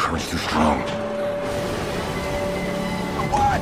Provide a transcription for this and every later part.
current's too strong. What?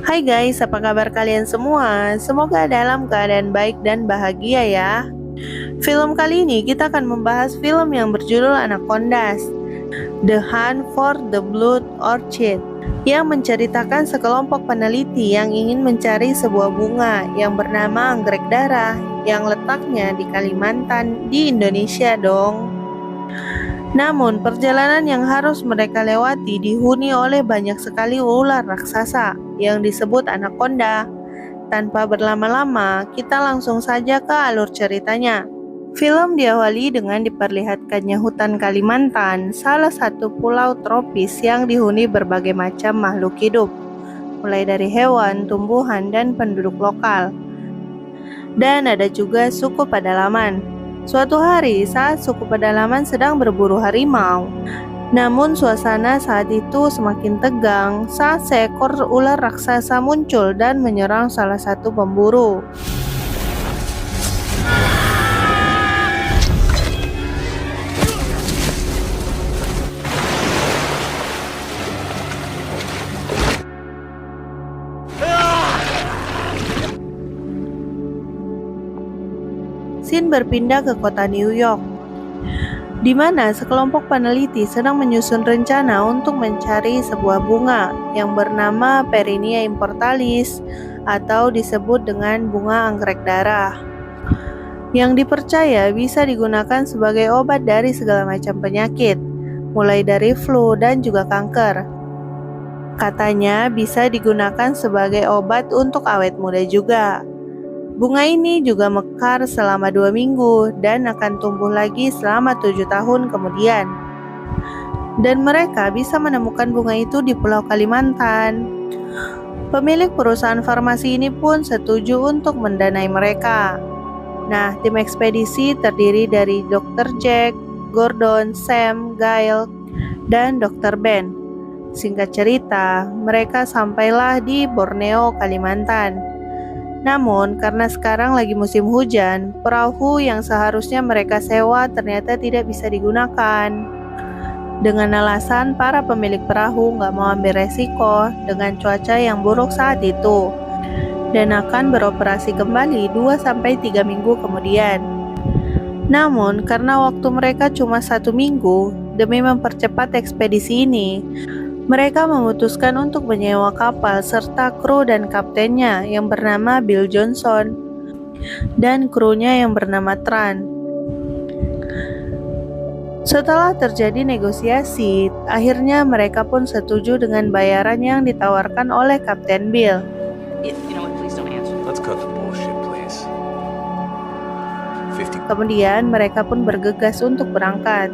Hai guys, apa kabar kalian semua? Semoga dalam keadaan baik dan bahagia ya. Film kali ini kita akan membahas film yang berjudul Anacondas, The Hunt for the Blood Orchid, yang menceritakan sekelompok peneliti yang ingin mencari sebuah bunga yang bernama anggrek darah yang letaknya di Kalimantan di Indonesia dong. Namun perjalanan yang harus mereka lewati dihuni oleh banyak sekali ular raksasa yang disebut anaconda. Tanpa berlama-lama, kita langsung saja ke alur ceritanya. Film diawali dengan diperlihatkannya hutan Kalimantan, salah satu pulau tropis yang dihuni berbagai macam makhluk hidup, mulai dari hewan, tumbuhan, dan penduduk lokal. Dan ada juga suku pedalaman. Suatu hari saat suku pedalaman sedang berburu harimau, namun suasana saat itu semakin tegang saat seekor ular raksasa muncul dan menyerang salah satu pemburu. Scene berpindah ke kota New York, di mana sekelompok peneliti sedang menyusun rencana untuk mencari sebuah bunga yang bernama Perinia importalis atau disebut dengan bunga anggrek darah, yang dipercaya bisa digunakan sebagai obat dari segala macam penyakit, mulai dari flu dan juga kanker. Katanya bisa digunakan sebagai obat untuk awet muda juga. Bunga ini juga mekar selama 2 minggu dan akan tumbuh lagi selama 7 tahun kemudian. Dan mereka bisa menemukan bunga itu di Pulau Kalimantan. Pemilik perusahaan farmasi ini pun setuju untuk mendanai mereka. Nah, tim ekspedisi terdiri dari Dr. Jack, Gordon, Sam, Gail, dan Dr. Ben. Singkat cerita, mereka sampailah di Borneo, Kalimantan. Namun, karena sekarang lagi musim hujan, perahu yang seharusnya mereka sewa ternyata tidak bisa digunakan. Dengan alasan para pemilik perahu nggak mau ambil resiko dengan cuaca yang buruk saat itu, dan akan beroperasi kembali 2-3 minggu kemudian. Namun, karena waktu mereka cuma 1 minggu, demi mempercepat ekspedisi ini, mereka memutuskan untuk menyewa kapal serta kru dan kaptennya yang bernama Bill Johnson dan krunya yang bernama Tran. Setelah terjadi negosiasi, akhirnya mereka pun setuju dengan bayaran yang ditawarkan oleh Kapten Bill. Let's cut the bullshit, please. 50. Kemudian mereka pun bergegas untuk berangkat,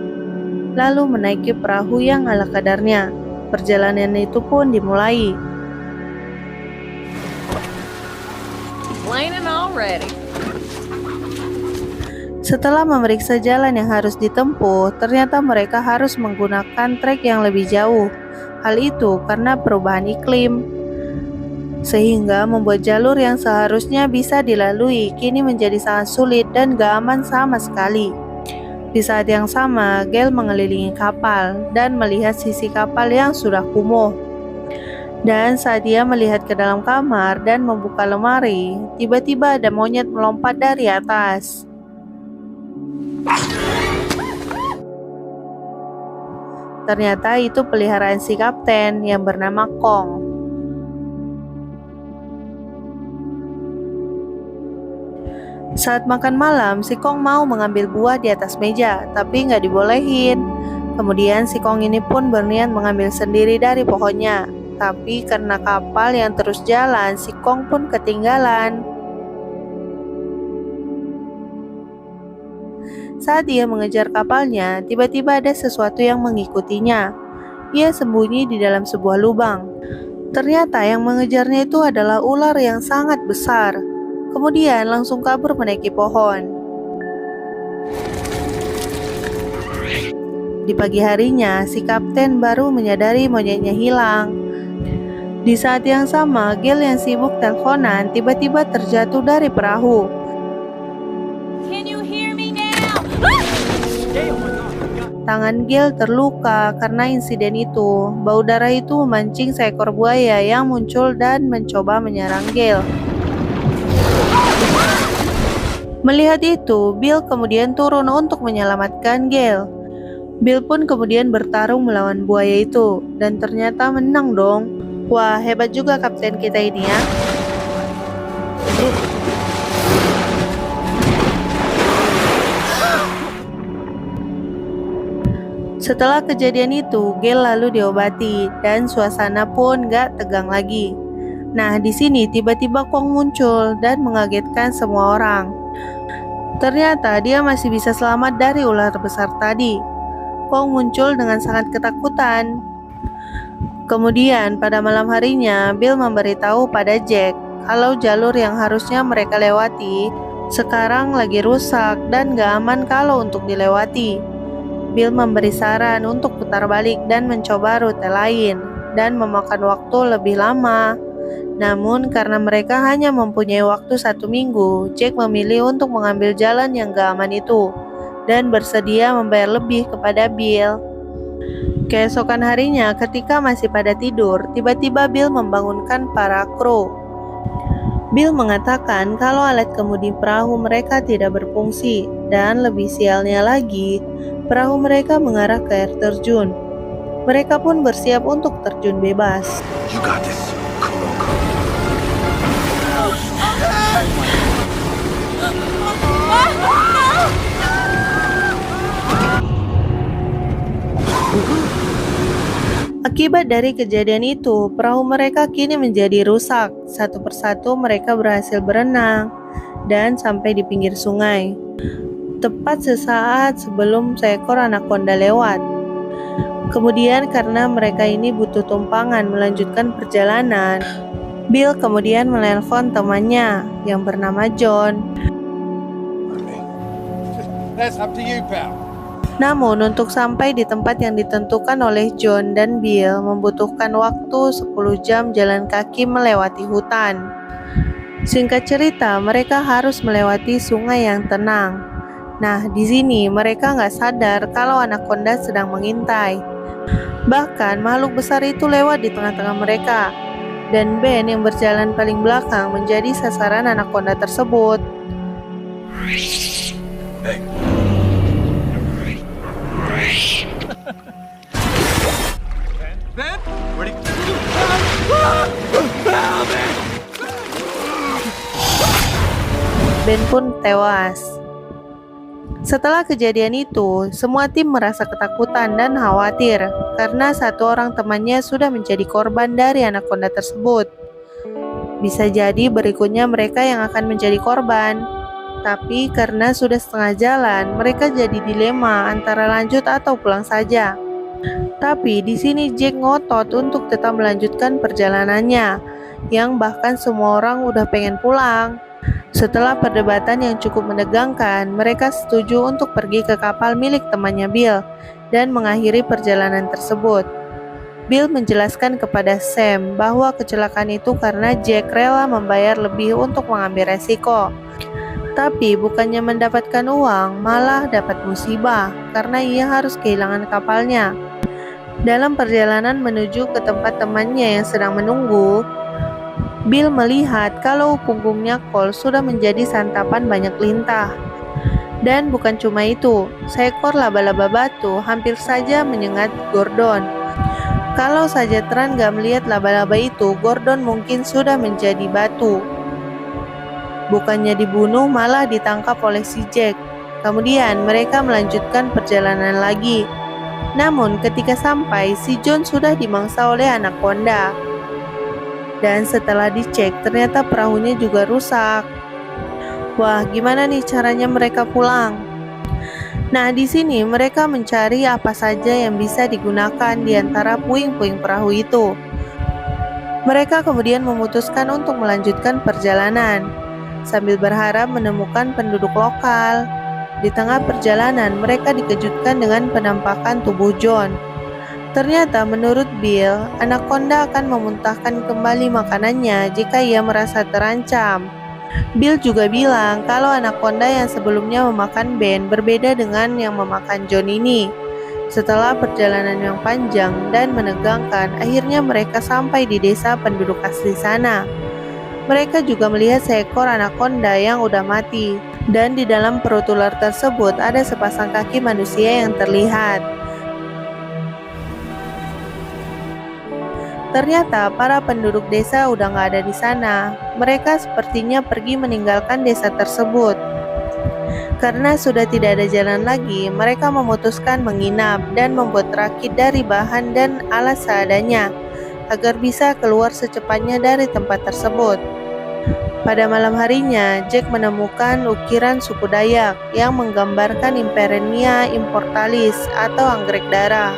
lalu menaiki perahu yang ala kadarnya. Perjalanan itu pun dimulai. Setelah memeriksa jalan yang harus ditempuh, ternyata mereka harus menggunakan trek yang lebih jauh. Hal itu karena perubahan iklim, sehingga membuat jalur yang seharusnya bisa dilalui kini menjadi sangat sulit dan gak aman sama sekali. Di saat yang sama, Gail mengelilingi kapal dan melihat sisi kapal yang sudah kumuh. Dan saat dia melihat ke dalam kamar dan membuka lemari, tiba-tiba ada monyet melompat dari atas. Ternyata itu peliharaan si kapten yang bernama Kong. Saat makan malam, si Kong mau mengambil buah di atas meja, tapi nggak dibolehin. Kemudian si Kong ini pun berniat mengambil sendiri dari pohonnya. Tapi karena kapal yang terus jalan, si Kong pun ketinggalan. Saat dia mengejar kapalnya, tiba-tiba ada sesuatu yang mengikutinya. Ia sembunyi di dalam sebuah lubang. Ternyata yang mengejarnya itu adalah ular yang sangat besar. Kemudian langsung kabur menaiki pohon. Di pagi harinya, si kapten baru menyadari monyetnya hilang. Di saat yang sama, Gil yang sibuk teleponan tiba-tiba terjatuh dari perahu. Can you hear me now? Tangan Gil terluka karena insiden itu. Bau darah itu memancing seekor buaya yang muncul dan mencoba menyerang Gil. Melihat itu, Bill kemudian turun untuk menyelamatkan Gil. Bill pun kemudian bertarung melawan buaya itu, dan ternyata menang dong. Wah, hebat juga kapten kita ini ya. Setelah kejadian itu, Gil lalu diobati, dan suasana pun gak tegang lagi. Nah, di sini tiba-tiba Kong muncul dan mengagetkan semua orang. Ternyata dia masih bisa selamat dari ular besar tadi. Kong muncul dengan sangat ketakutan. Kemudian pada malam harinya, Bill memberitahu pada Jack kalau jalur yang harusnya mereka lewati sekarang lagi rusak dan gak aman kalau untuk dilewati. Bill memberi saran untuk putar balik dan mencoba rute lain dan memakan waktu lebih lama. Namun karena mereka hanya mempunyai waktu 1 minggu, Jack memilih untuk mengambil jalan yang gak aman itu dan bersedia membayar lebih kepada Bill. Keesokan harinya ketika masih pada tidur, tiba-tiba Bill membangunkan para kru. Bill mengatakan kalau alat kemudi perahu mereka tidak berfungsi dan lebih sialnya lagi, perahu mereka mengarah ke air terjun. Mereka pun bersiap untuk terjun bebas. You got this, Kuroko. Akibat dari kejadian itu, perahu mereka kini menjadi rusak. Satu persatu mereka berhasil berenang dan sampai di pinggir sungai. Tepat sesaat sebelum seekor anaconda lewat. Kemudian karena mereka ini butuh tumpangan melanjutkan perjalanan, Bill kemudian menelpon temannya yang bernama John. That's up to you, pal. Namun untuk sampai di tempat yang ditentukan oleh John dan Bill membutuhkan waktu 10 jam jalan kaki melewati hutan. Singkat cerita, mereka harus melewati sungai yang tenang. Nah, di sini mereka nggak sadar kalau anaconda sedang mengintai. Bahkan makhluk besar itu lewat di tengah-tengah mereka. Dan Ben yang berjalan paling belakang menjadi sasaran anaconda tersebut. Hey. Ben? Where'd he... Ben pun tewas. Setelah kejadian itu, semua tim merasa ketakutan dan khawatir karena satu orang temannya sudah menjadi korban dari anaconda tersebut. Bisa jadi berikutnya mereka yang akan menjadi korban. Tapi karena sudah setengah jalan, mereka jadi dilema antara lanjut atau pulang saja. Tapi di sini Jack ngotot untuk tetap melanjutkan perjalanannya, yang bahkan semua orang udah pengen pulang. Setelah perdebatan yang cukup menegangkan, mereka setuju untuk pergi ke kapal milik temannya Bill dan mengakhiri perjalanan tersebut. Bill menjelaskan kepada Sam bahwa kecelakaan itu karena Jack rela membayar lebih untuk mengambil resiko. Tapi bukannya mendapatkan uang, malah dapat musibah karena ia harus kehilangan kapalnya. Dalam perjalanan menuju ke tempat temannya yang sedang menunggu, Bill melihat kalau punggungnya Cole sudah menjadi santapan banyak lintah. Dan bukan cuma itu, seekor laba-laba batu hampir saja menyengat Gordon. Kalau saja Tran gak melihat laba-laba itu, Gordon mungkin sudah menjadi batu. Bukannya dibunuh, malah ditangkap oleh si Jack. Kemudian mereka melanjutkan perjalanan lagi. Namun ketika sampai, si John sudah dimangsa oleh anaconda. Dan setelah dicek, ternyata perahunya juga rusak. Wah, gimana nih caranya mereka pulang? Nah, di sini mereka mencari apa saja yang bisa digunakan di antara puing-puing perahu itu. Mereka kemudian memutuskan untuk melanjutkan perjalanan sambil berharap menemukan penduduk lokal. Di tengah perjalanan, mereka dikejutkan dengan penampakan tubuh John. Ternyata menurut Bill, anaconda akan memuntahkan kembali makanannya jika ia merasa terancam. Bill juga bilang kalau anaconda yang sebelumnya memakan Ben berbeda dengan yang memakan John ini. Setelah perjalanan yang panjang dan menegangkan, akhirnya mereka sampai di desa penduduk asli sana. Mereka juga melihat seekor anaconda yang udah mati, dan di dalam perut ular tersebut ada sepasang kaki manusia yang terlihat. Ternyata para penduduk desa udah gak ada di sana. Mereka sepertinya pergi meninggalkan desa tersebut. Karena sudah tidak ada jalan lagi, mereka memutuskan menginap dan membuat rakit dari bahan dan alat seadanya agar bisa keluar secepatnya dari tempat tersebut. Pada malam harinya, Jack menemukan ukiran suku Dayak yang menggambarkan Imperenia immortalis atau anggrek darah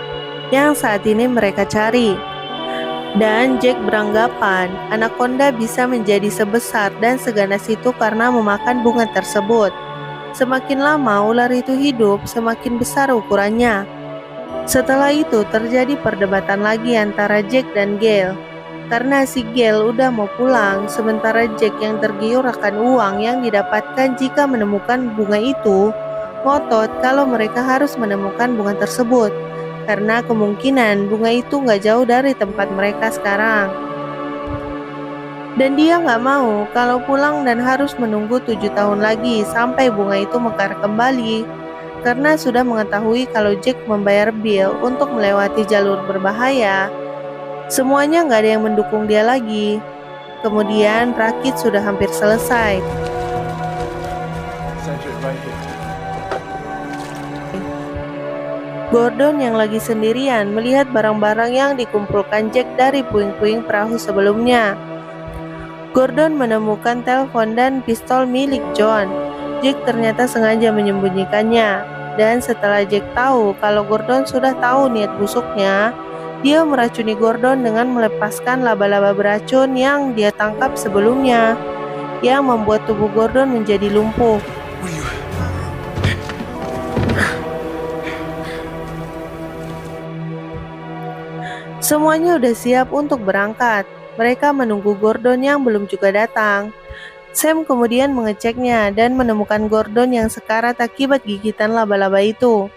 yang saat ini mereka cari. Dan Jack beranggapan anaconda bisa menjadi sebesar dan seganas itu karena memakan bunga tersebut. Semakin lama ular itu hidup, semakin besar ukurannya. Setelah itu terjadi perdebatan lagi antara Jack dan Gale. Karena si Gale udah mau pulang, sementara Jack yang tergiur akan uang yang didapatkan jika menemukan bunga itu, ngotot kalau mereka harus menemukan bunga tersebut. Karena kemungkinan bunga itu gak jauh dari tempat mereka sekarang. Dan dia gak mau kalau pulang dan harus menunggu 7 tahun lagi sampai bunga itu mekar kembali. Karena sudah mengetahui kalau Jack membayar Bill untuk melewati jalur berbahaya, semuanya gak ada yang mendukung dia lagi. Kemudian rakit sudah hampir selesai. Gordon yang lagi sendirian melihat barang-barang yang dikumpulkan Jack dari puing-puing perahu sebelumnya. Gordon menemukan telepon dan pistol milik John. Jack ternyata sengaja menyembunyikannya, dan setelah Jack tahu kalau Gordon sudah tahu niat busuknya, dia meracuni Gordon dengan melepaskan laba-laba beracun yang dia tangkap sebelumnya, yang membuat tubuh Gordon menjadi lumpuh. Semuanya udah siap untuk berangkat. Mereka menunggu Gordon yang belum juga datang. Sam kemudian mengeceknya dan menemukan Gordon yang sekarat akibat gigitan laba-laba itu.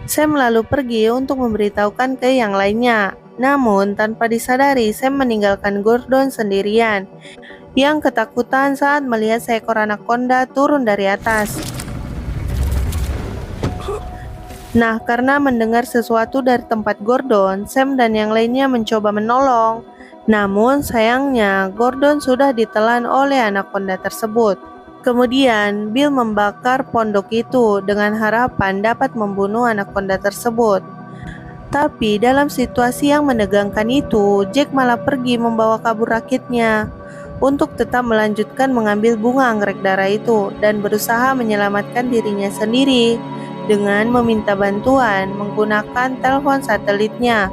Sam lalu pergi untuk memberitahukan ke yang lainnya. Namun tanpa disadari, Sam meninggalkan Gordon sendirian, yang ketakutan saat melihat seekor anaconda turun dari atas. Nah, karena mendengar sesuatu dari tempat Gordon, Sam dan yang lainnya mencoba menolong. Namun sayangnya Gordon sudah ditelan oleh anaconda tersebut. Kemudian Bill membakar pondok itu dengan harapan dapat membunuh anaconda tersebut. Tapi dalam situasi yang menegangkan itu, Jack malah pergi membawa kabur rakitnya untuk tetap melanjutkan mengambil bunga anggrek darah itu dan berusaha menyelamatkan dirinya sendiri dengan meminta bantuan menggunakan telepon satelitnya.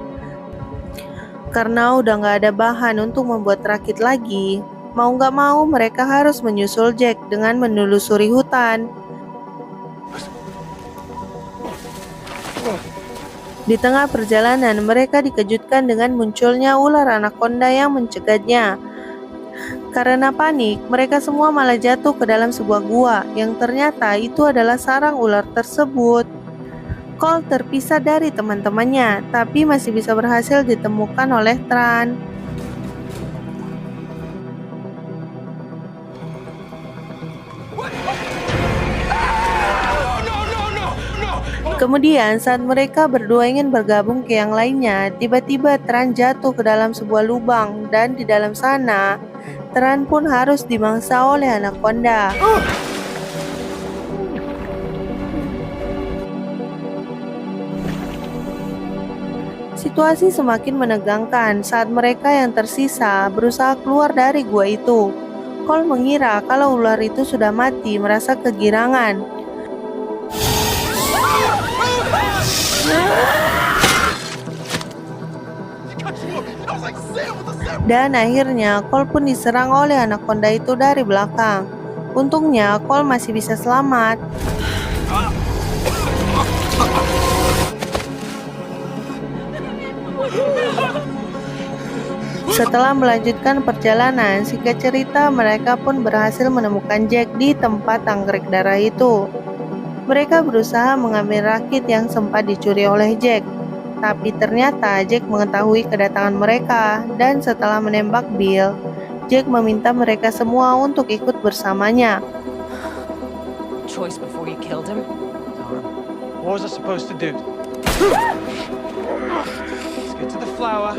Karena udah gak ada bahan untuk membuat rakit lagi, mau gak mau mereka harus menyusul Jack dengan menelusuri hutan. Di tengah perjalanan, mereka dikejutkan dengan munculnya ular anaconda yang mencegatnya. Karena panik, mereka semua malah jatuh ke dalam sebuah gua yang ternyata itu adalah sarang ular tersebut. Cole terpisah dari teman-temannya, tapi masih bisa berhasil ditemukan oleh Tran. Kemudian saat mereka berdua ingin bergabung ke yang lainnya, tiba-tiba Tran jatuh ke dalam sebuah lubang dan di dalam sana, Tran pun harus dimangsa oleh anaconda. Situasi semakin menegangkan saat mereka yang tersisa berusaha keluar dari gua itu. Cole mengira kalau ular itu sudah mati, merasa kegirangan. Dan akhirnya Cole pun diserang oleh anaconda itu dari belakang. Untungnya Cole masih bisa selamat. Setelah melanjutkan perjalanan, singkat cerita mereka pun berhasil menemukan Jack di tempat anggrek darah itu. Mereka berusaha mengambil rakit yang sempat dicuri oleh Jack, tapi ternyata Jack mengetahui kedatangan mereka dan setelah menembak Bill, Jack meminta mereka semua untuk ikut bersamanya. Choice before you killed him? What was I supposed to do? Let's get to the flower.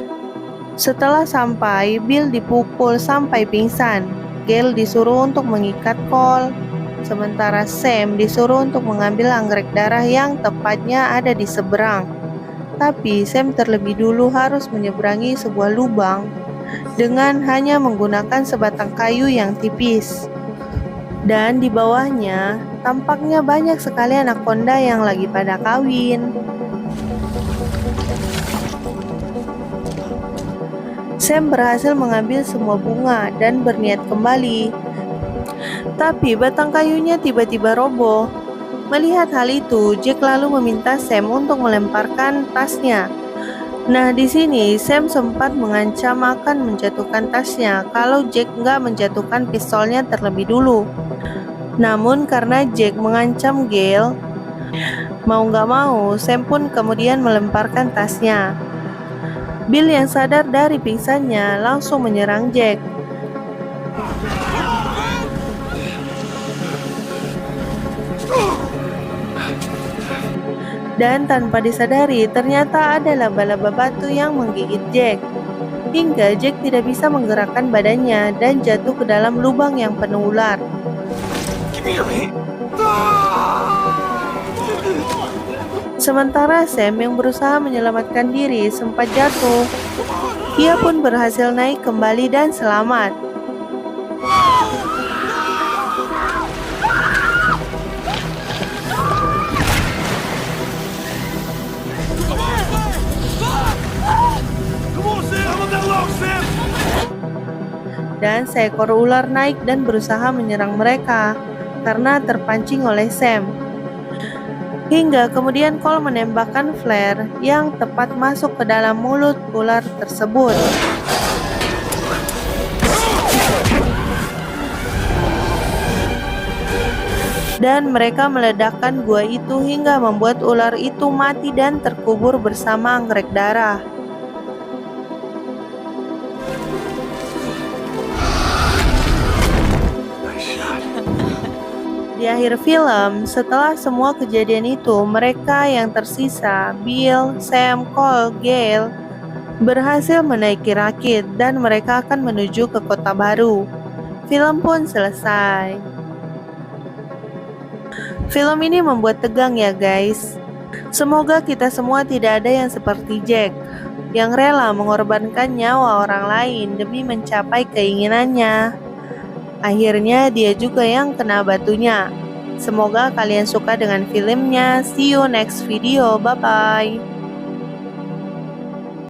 Setelah sampai, Bill dipukul sampai pingsan. Gail disuruh untuk mengikat Cole, sementara Sam disuruh untuk mengambil anggrek darah yang tepatnya ada di seberang. Tapi Sam terlebih dulu harus menyeberangi sebuah lubang dengan hanya menggunakan sebatang kayu yang tipis. Dan di bawahnya, tampaknya banyak sekali anaconda yang lagi pada kawin. Sam berhasil mengambil semua bunga dan berniat kembali. Tapi batang kayunya tiba-tiba roboh. Melihat hal itu, Jack lalu meminta Sam untuk melemparkan tasnya. Nah, di sini Sam sempat mengancam akan menjatuhkan tasnya kalau Jack nggak menjatuhkan pistolnya terlebih dulu. Namun karena Jack mengancam Gail, mau nggak mau Sam pun kemudian melemparkan tasnya. Bill yang sadar dari pingsannya langsung menyerang Jack. Dan tanpa disadari ternyata ada laba-laba batu yang menggigit Jack. Hingga Jack tidak bisa menggerakkan badannya dan jatuh ke dalam lubang yang penuh ular. Sementara Sam yang berusaha menyelamatkan diri sempat jatuh. Ia pun berhasil naik kembali dan selamat. Dan seekor ular naik dan berusaha menyerang mereka karena terpancing oleh Sam. Hingga kemudian Cole menembakkan flare yang tepat masuk ke dalam mulut ular tersebut. Dan mereka meledakkan gua itu hingga membuat ular itu mati dan terkubur bersama anggrek darah. Di akhir film, setelah semua kejadian itu, mereka yang tersisa, Bill, Sam, Cole, Gail, berhasil menaiki rakit dan mereka akan menuju ke kota baru. Film pun selesai. Film ini membuat tegang ya guys. Semoga kita semua tidak ada yang seperti Jack, yang rela mengorbankan nyawa orang lain demi mencapai keinginannya. Akhirnya dia juga yang kena batunya. Semoga kalian suka dengan filmnya. See you next video. Bye bye.